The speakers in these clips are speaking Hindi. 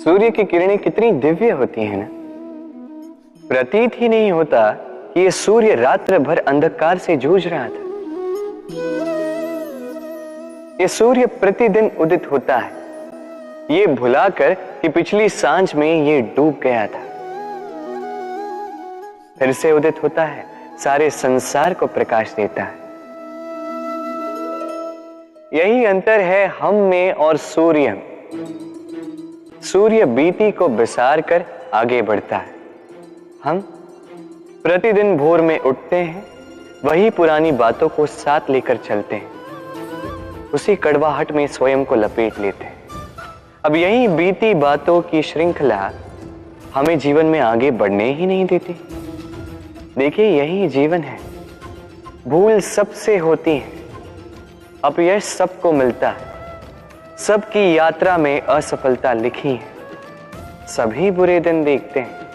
सूर्य की किरणें कितनी दिव्य होती हैं ना। प्रतीत ही नहीं होता कि ये सूर्य रात्र भर अंधकार से जूझ रहा था। ये सूर्य प्रतिदिन उदित होता है, ये भुलाकर कि पिछली सांझ में ये डूब गया था। फिर से उदित होता है, सारे संसार को प्रकाश देता है। यही अंतर है हम में और सूर्य में। सूर्य बीती को बिसार कर आगे बढ़ता है, हम प्रतिदिन भोर में उठते हैं, वही पुरानी बातों को साथ लेकर चलते हैं, उसी कड़वाहट में स्वयं को लपेट लेते हैं। अब यही बीती बातों की श्रृंखला हमें जीवन में आगे बढ़ने ही नहीं देती। देखिए, यही जीवन है। भूल सबसे होती है, अपयश सबको मिलता है, सबकी यात्रा में असफलता लिखी है, सभी बुरे दिन देखते हैं।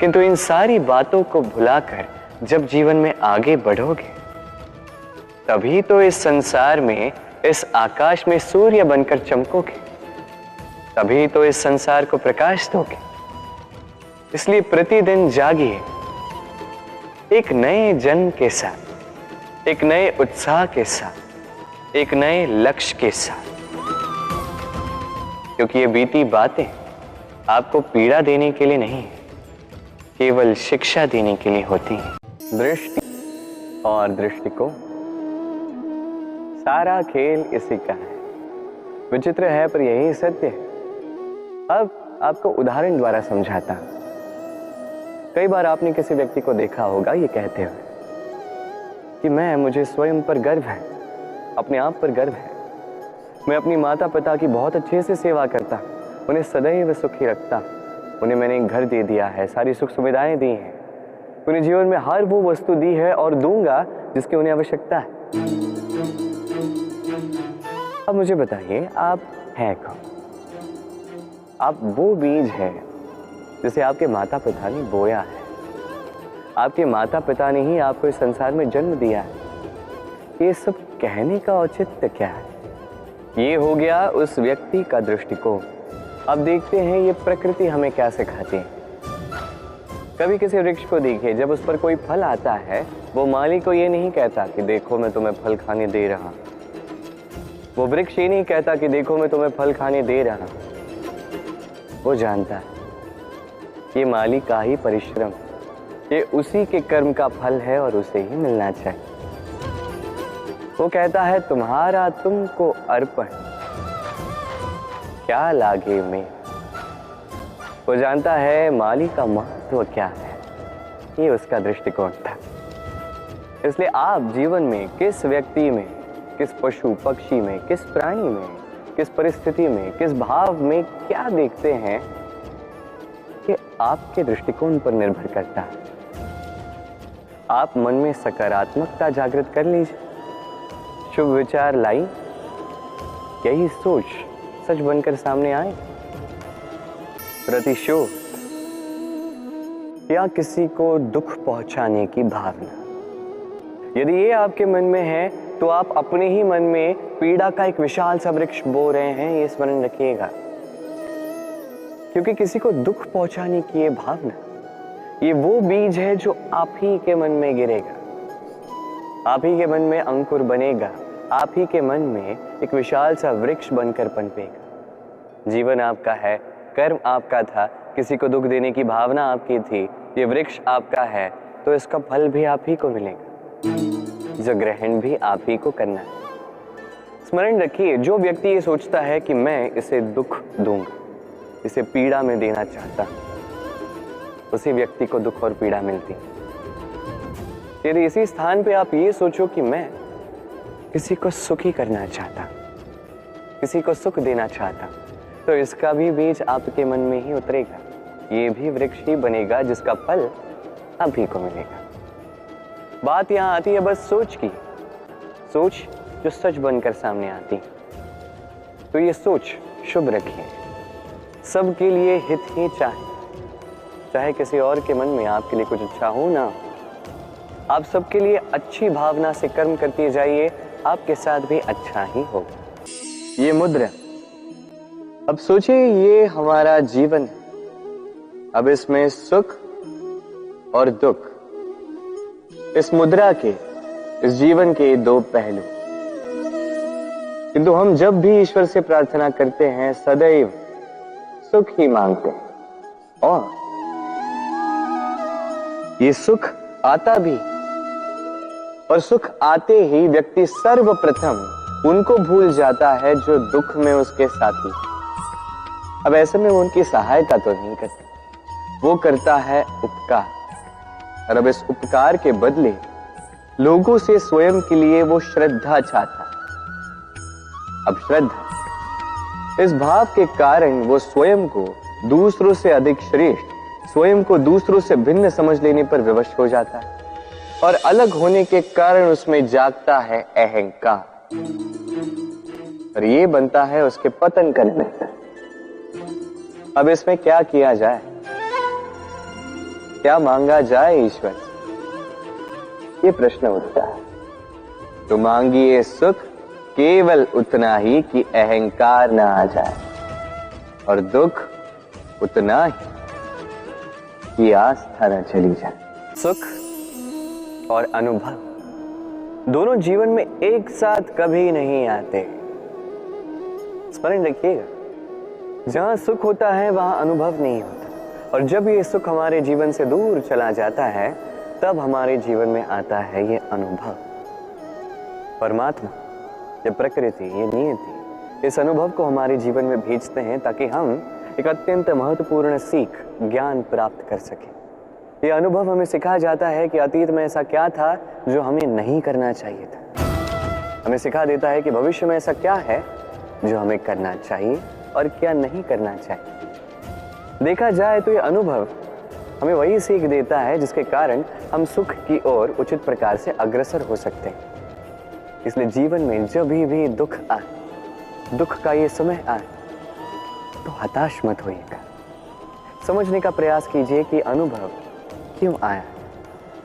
किंतु इन सारी बातों को भुलाकर जब जीवन में आगे बढ़ोगे, तभी तो इस संसार में, इस आकाश में सूर्य बनकर चमकोगे, तभी तो इस संसार को प्रकाश दोगे। इसलिए प्रतिदिन जागिए, एक नए जन्म के साथ, एक नए उत्साह के साथ, एक नए लक्ष्य के साथ, क्योंकि ये बीती बातें आपको पीड़ा देने के लिए नहीं, केवल शिक्षा देने के लिए होती हैं। दृष्टि और दृष्टिकोण, सारा खेल इसी का है। विचित्र है पर यही सत्य है। अब आपको उदाहरण द्वारा समझाता हूं। कई बार आपने किसी व्यक्ति को देखा होगा ये कहते हुए कि मुझे स्वयं पर गर्व है, अपने आप पर गर्व है, मैं अपनी माता पिता की बहुत अच्छे से सेवा करता, उन्हें सदैव सुखी रखता, उन्हें मैंने एक घर दे दिया है, सारी सुख सुविधाएं दी हैं, उन्हें जीवन में हर वो वस्तु दी है और दूंगा जिसकी उन्हें आवश्यकता है। अब मुझे बताइए, आप हैं कौन? आप वो बीज है जिसे आपके माता पिता ने बोया है। आपके माता पिता ने ही आपको इस संसार में जन्म दिया है। ये सब कहने का औचित्य क्या है? ये हो गया उस व्यक्ति का दृष्टिकोण। अब देखते हैं ये प्रकृति हमें क्या सिखाती है। कभी किसी वृक्ष को देखिए, जब उस पर कोई फल आता है, वो माली को ये नहीं कहता कि देखो मैं तुम्हें फल खाने दे रहा हूं। वो वृक्ष ये नहीं कहता कि देखो मैं तुम्हें फल खाने दे रहा हूं। वो जानता है ये माली का ही परिश्रम, ये उसी के कर्म का फल है और उसे ही मिलना चाहिए। वो कहता है तुम्हारा तुमको अर्पण, क्या लागे में। वो जानता है माली का महत्व क्या है। ये उसका दृष्टिकोण था। इसलिए आप जीवन में किस व्यक्ति में, किस पशु पक्षी में, किस प्राणी में, किस परिस्थिति में, किस भाव में क्या देखते हैं, ये आपके दृष्टिकोण पर निर्भर करता है। आप मन में सकारात्मकता जागृत कर लीजिए, शुभ विचार लाई, यही सोच सच बनकर सामने आए। प्रतिशोध या किसी को दुख पहुंचाने की भावना, यदि ये आपके मन में है तो आप अपने ही मन में पीड़ा का एक विशाल सा वृक्ष बो रहे हैं, ये स्मरण रखिएगा। क्योंकि किसी को दुख पहुंचाने की ये भावना, ये वो बीज है जो आप ही के मन में गिरेगा, आप ही के मन में अंकुर बनेगा, आप ही के मन में एक विशाल सा वृक्ष बनकर पनपेगा। जीवन आपका है, कर्म आपका था, किसी को दुख देने की भावना आपकी थी, ये वृक्ष आपका है, तो इसका फल भी आप ही को मिलेगा, जो ग्रहण भी आप ही को करना है। स्मरण रखिए, जो व्यक्ति ये सोचता है कि मैं इसे दुख दूंगा, इसे पीड़ा में देना चाहता, उसी व्यक्ति को दुख और पीड़ा मिलती। यदि इसी स्थान पे आप ये सोचो कि मैं किसी को सुखी करना चाहता, किसी को सुख देना चाहता, तो इसका भी बीज आपके मन में ही उतरेगा, ये भी वृक्ष ही बनेगा जिसका फल आप ही को मिलेगा। बात यहां आती है बस सोच की, सोच जो सच बनकर सामने आती। तो ये सोच शुभ रखिए, सबके लिए हित ही चाहे किसी और के मन में आपके लिए कुछ अच्छा हो ना, आप सबके लिए अच्छी भावना से कर्म करते जाइए, आपके साथ भी अच्छा ही होगा। ये मुद्रा अब सोचिए ये हमारा जीवन है। अब इसमें सुख और दुख, इस मुद्रा के, इस जीवन के दो पहलू। किंतु हम जब भी ईश्वर से प्रार्थना करते हैं सदैव सुख ही मांगते हैं, और ये सुख आता भी, और सुख आते ही व्यक्ति सर्वप्रथम उनको भूल जाता है जो दुख में उसके साथी। अब ऐसे में वो उनकी सहायता तो नहीं करता, वो करता है उपकार। और अब इस उपकार के बदले लोगों से स्वयं के लिए वो श्रद्धा चाहता है। अब श्रद्धा, इस भाव के कारण वो स्वयं को दूसरों से अधिक श्रेष्ठ, स्वयं को दूसरों से भिन्न समझ लेने पर विवश हो जाता है, और अलग होने के कारण उसमें जागता है अहंकार, और ये बनता है उसके पतन का निमित्त। अब इसमें क्या किया जाए, क्या मांगा जाए ईश्वर से, ये प्रश्न उठता है। तो मांगिए सुख केवल उतना ही कि अहंकार ना आ जाए, और दुख उतना ही कि आस्था न चली जाए। सुख और अनुभव दोनों जीवन में एक साथ कभी नहीं आते। स्मरण रखिएगा, जहां सुख होता है वहां अनुभव नहीं होता, और जब ये सुख हमारे जीवन से दूर चला जाता है तब हमारे जीवन में आता है ये अनुभव। परमात्मा, ये प्रकृति, ये नियति इस अनुभव को हमारे जीवन में भेजते हैं ताकि हम एक अत्यंत महत्वपूर्ण सीख, ज्ञान प्राप्त कर सकें। ये अनुभव हमें सिखाया जाता है कि अतीत में ऐसा क्या था जो हमें नहीं करना चाहिए था। हमें सिखा देता है कि भविष्य में ऐसा क्या है जो हमें करना चाहिए और क्या नहीं करना चाहिए। देखा जाए तो ये अनुभव हमें वही सीख देता है जिसके कारण हम सुख की ओर उचित प्रकार से अग्रसर हो सकते हैं। इसलिए जीवन में जब भी दुख आए, दुख का ये समय आए, तो हताश मत होइएगा। समझने का प्रयास कीजिए कि अनुभव क्यों आया,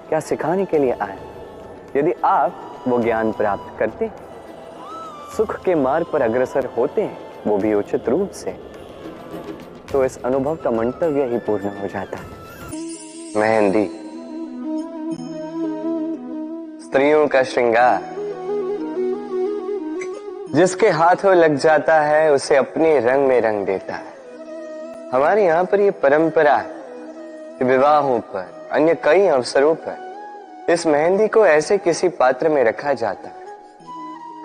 क्या सिखाने के लिए आया। यदि आप वो ज्ञान प्राप्त करते हैं, सुख के मार्ग पर अग्रसर होते हैं, वो भी उचित रूप से, तो इस अनुभव का मंतव्य ही पूर्ण हो जाता है। मेहंदी, स्त्रियों का श्रृंगार, जिसके हाथों लग जाता है उसे अपने रंग में रंग देता है। हमारे यहाँ पर ये परंपरा है कि विवाहों पर, अन्य कई अवसरों पर इस मेहंदी को ऐसे किसी पात्र में रखा जाता है,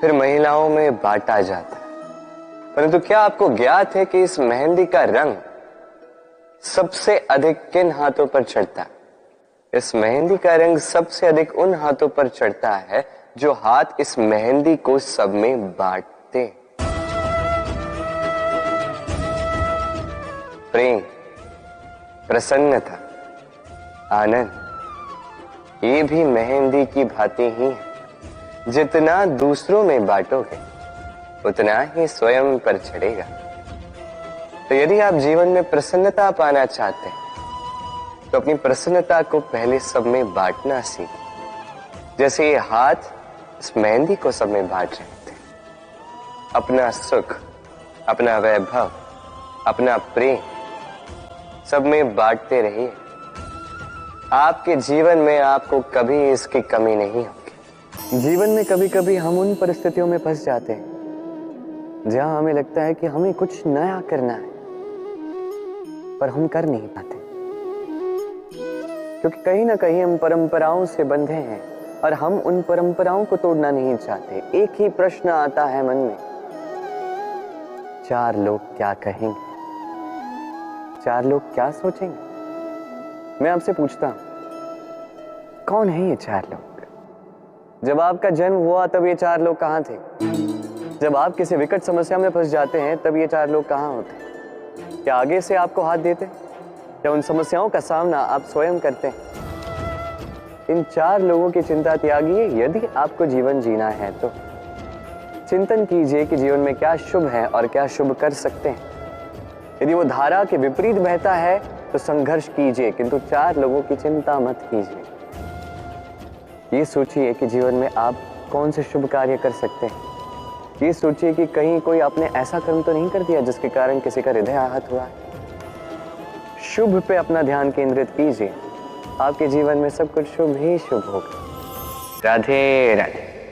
फिर महिलाओं में बांटा जाता है। परंतु क्या आपको ज्ञात है कि इस मेहंदी का रंग सबसे अधिक किन हाथों पर चढ़ता है? इस मेहंदी का रंग सबसे अधिक उन हाथों पर चढ़ता है जो हाथ इस मेहंदी को सब में बांटते। प्रेम, प्रसन्नता, आनंद, ये भी मेहंदी की भांति ही है। जितना दूसरों में बांटोगे उतना ही स्वयं पर चढ़ेगा। तो यदि आप जीवन में प्रसन्नता पाना चाहते हैं तो अपनी प्रसन्नता को पहले सब में बांटना सीखें, जैसे ये हाथ इस मेहंदी को सब में बांट रहे थे। अपना सुख, अपना वैभव, अपना प्रेम सब में बांटते रहिए। आपके जीवन में आपको कभी इसकी कमी नहीं होगी। जीवन में कभी कभी हम उन परिस्थितियों में फंस जाते हैं जहां हमें लगता है कि हमें कुछ नया करना है, पर हम कर नहीं पाते, क्योंकि कहीं ना कहीं हम परंपराओं से बंधे हैं और हम उन परंपराओं को तोड़ना नहीं चाहते। एक ही प्रश्न आता है मन में, चार लोग क्या कहेंगे, चार लोग क्या सोचेंगे। मैं आपसे पूछता हूं, कौन है ये चार लोग? जब आपका जन्म हुआ तब ये चार लोग कहां थे? जब आप किसी विकट समस्या में फंस जाते हैं तब ये चार लोग कहां होते? क्या आगे से आपको हाथ देते? या उन समस्याओं का सामना आप स्वयं करते हैं? इन चार लोगों की चिंता त्यागिए। यदि आपको जीवन जीना है तो चिंतन कीजिए कि जीवन में क्या शुभ है और क्या शुभ कर सकते हैं। यदि वो धारा के विपरीत बहता है तो संघर्ष कीजिए, किंतु चार लोगों की चिंता मत कीजिए। ये सोचिए कि जीवन में आप कौन से शुभ कार्य कर सकते हैं, ये सोचिए कि कहीं कोई आपने ऐसा कर्म तो नहीं कर दिया जिसके कारण किसी का हृदय आहत हुआ है। शुभ पे अपना ध्यान केंद्रित कीजिए, आपके जीवन में सब कुछ शुभ ही शुभ होगा। राधे राधे।